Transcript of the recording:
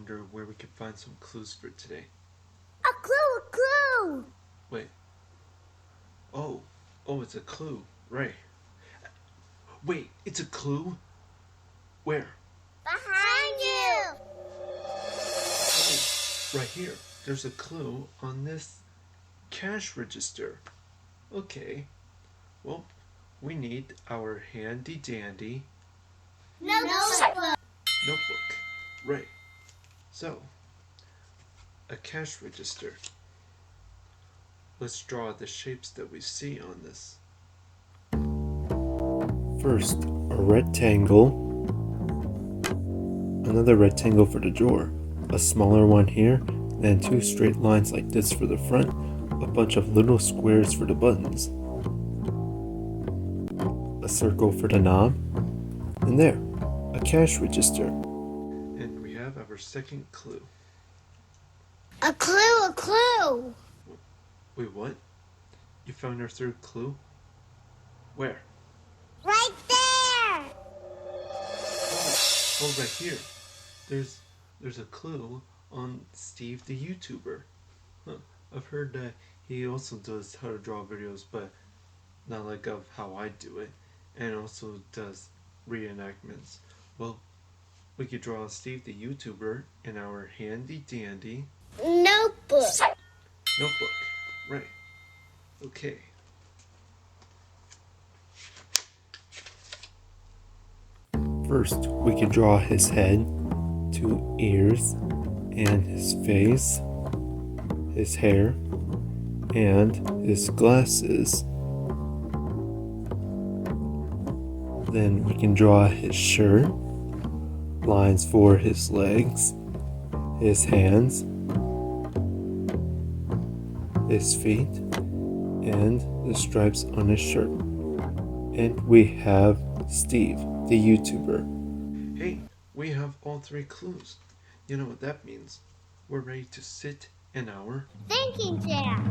wonder where we can find some clues for today. A clue! Wait. Oh, it's a clue. Right. Wait, it's a clue? Where? Behind you! Oh, right here. There's a clue on this cash register. Okay. Well, we need our handy dandy Notebook! notebook. Right. So, a cash register. Let's draw the shapes that we see on this. First, a rectangle, another rectangle for the drawer, a smaller one here, then two straight lines like this for the front, a bunch of little squares for the buttons, a circle for the knob, and there, a cash register. And we have our second clue. A clue! Wait, what? You found our third clue? Where? Right there! Oh, right here. There's a clue on Steve the YouTuber. Huh. I've heard that he also does how to draw videos, but not like of how I do it, and also does reenactments. Well, we could draw Steve the YouTuber in our handy dandy Notebook! notebook. Right. Okay. First, we can draw his head, two ears, and his face, his hair, and his glasses. Then we can draw his shirt, lines for his legs, his hands, his feet, and the stripes on his shirt. And we have Steve, the YouTuber. Hey, we have all three clues. You know what that means? We're ready to sit in our Thinking chair!